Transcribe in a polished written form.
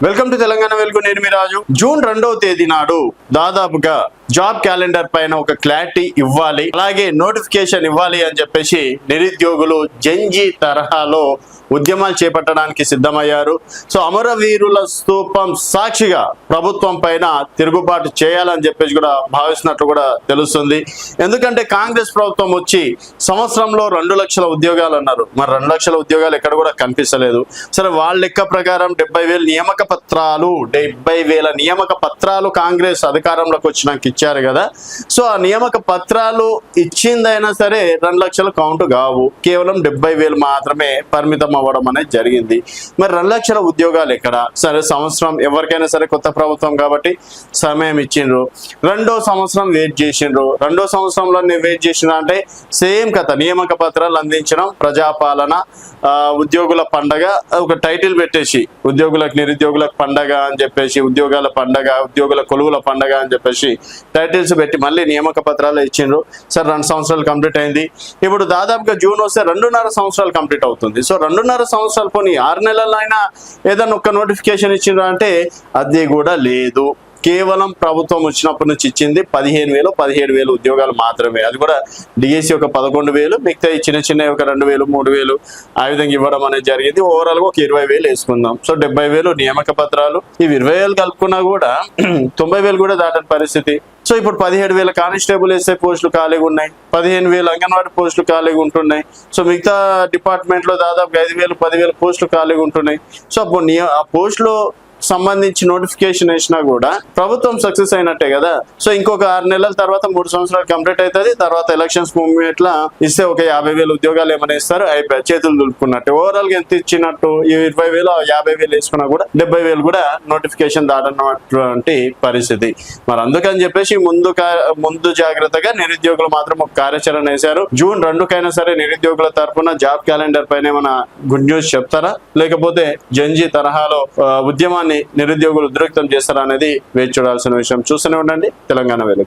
Welcome to Telangana వెలుగు. నేను మీ రాజు. June 2వ తేదీ నాడు దాదాపుగా జాబ్ క్యాలెండర్ పైన ఒక క్లారిటీ ఇవ్వాలి, అలాగే నోటిఫికేషన్ ఇవ్వాలి అని చెప్పేసి నిరుద్యోగులు జంజీ తరహాలో ఉద్యమాలు చేపట్టడానికి సిద్ధమయ్యారు. సో అమరవీరుల స్తూపం సాక్షిగా ప్రభుత్వం పైన తిరుగుబాటు చేయాలని చెప్పేసి కూడా భావిస్తున్నట్లు కూడా తెలుస్తుంది. ఎందుకంటే కాంగ్రెస్ ప్రభుత్వం వచ్చి సంవత్సరంలో 2 లక్షల ఉద్యోగాలు అన్నారు. మరి 2 లక్షల ఉద్యోగాలు ఎక్కడ కూడా కనిపిస్తలేదు. సరే, వాళ్ళ లెక్క ప్రకారం 70,000 నియామక పత్రాలు 70,000 నియామక పత్రాలు కాంగ్రెస్ అధికారంలోకి వచ్చినాక ఇచ్చారు కదా. సో ఆ నియామక పత్రాలు ఇచ్చిందైనా సరే 2 లక్షల కౌంట్ కావు, కేవలం 70,000 మాత్రమే పరిమితం అవ్వడం అనేది జరిగింది. మరి 2 లక్షల ఉద్యోగాలు ఎక్కడ? సరే, సంవత్సరం ఎవరికైనా సరే కొత్త ప్రభుత్వం కాబట్టి సమయం ఇచ్చిండ్రు. 2వ సంవత్సరం వెయిట్ చేసిండ్రు. 2వ సంవత్సరంలో వెయిట్ చేసిండ్రు అంటే సేమ్ కథ. నియామక పత్రాలు అందించడం, ప్రజాపాలన, ఉద్యోగుల పండగ, ఒక టైటిల్ పెట్టేసి ఉద్యోగులకు నిరుద్యోగులకు పండగ అని చెప్పేసి, ఉద్యోగాల పండగ, ఉద్యోగుల కొలువుల పండగ అని చెప్పేసి టైటిల్స్ పెట్టి మళ్ళీ నియామక పత్రాలు ఇచ్చిండ్రు. సరే, 2 సంవత్సరాలు కంప్లీట్ అయింది. ఇప్పుడు దాదాపుగా జూన్ వస్తే 2.5 సంవత్సరాలు కంప్లీట్ అవుతుంది. సో 2.5 సంవత్సరాలు పోనీ 6 నెలలైనా ఏదైనా ఒక్క నోటిఫికేషన్ ఇచ్చిండ్రు అంటే అది కూడా లేదు. కేవలం ప్రభుత్వం వచ్చినప్పటి నుంచి ఇచ్చింది 15,000 17,000 ఉద్యోగాలు మాత్రమే. అది కూడా డిఎస్సి ఒక 11,000, మిగతా చిన్న చిన్న ఒక 2,000 3,000 ఆ విధంగా ఇవ్వడం అనేది జరిగింది. ఓవరాల్ గా ఒక 20,000 వేసుకుందాం. సో 70,000 నియామక పత్రాలు, ఇవి 20,000 కలుపుకున్నా కూడా 90,000 కూడా దాటని పరిస్థితి. సో ఇప్పుడు 17,000 కానిస్టేబుల్ ఎస్ఐ పోస్టులు ఖాళీగా ఉన్నాయి, 15,000 అంగన్వాడీ పోస్టులు ఖాళీగా ఉంటున్నాయి. సో మిగతా డిపార్ట్మెంట్ లో దాదాపు 5,000 10,000 పోస్టులు ఖాళీగా ఉంటున్నాయి. సో అప్పుడు ఆ పోస్టులో సంబంధించి నోటిఫికేషన్ వేసినా కూడా ప్రభుత్వం సక్సెస్ అయినట్టే కదా. సో ఇంకొక 6 నెలల తర్వాత 3 సంవత్సరాలు కంప్లీట్ అవుతుంది. తర్వాత ఎలక్షన్స్ మూమెంట్ లా ఇస్తే ఒక 50,000 ఉద్యోగాలు ఏమైనా ఇస్తారు, అయిపోయి చేతులు దులుపుకున్నట్టు. ఓవరాల్ గా ఎంత ఇచ్చినట్టు? ఈ 20,000 50,000 వేసుకున్నా కూడా 70,000 కూడా నోటిఫికేషన్ దాటనటువంటి పరిస్థితి. మరి అందుకని చెప్పేసి ముందు జాగ్రత్తగా నిరుద్యోగులు మాత్రం ఒక కార్యాచరణ వేశారు. జూన్ 2కైనా సరే నిరుద్యోగుల తరఫున జాబ్ క్యాలెండర్ పైన ఏమైనా గుడ్ న్యూస్ చెప్తారా, లేకపోతే జంజీ తరహాలో ఉద్యమాన్ని నిరుద్యోగులు ఉద్రిక్తం చేస్తారా అనేది వేచి చూడాల్సిన విషయం. చూస్తూనే ఉండండి తెలంగాణ వెలుగు.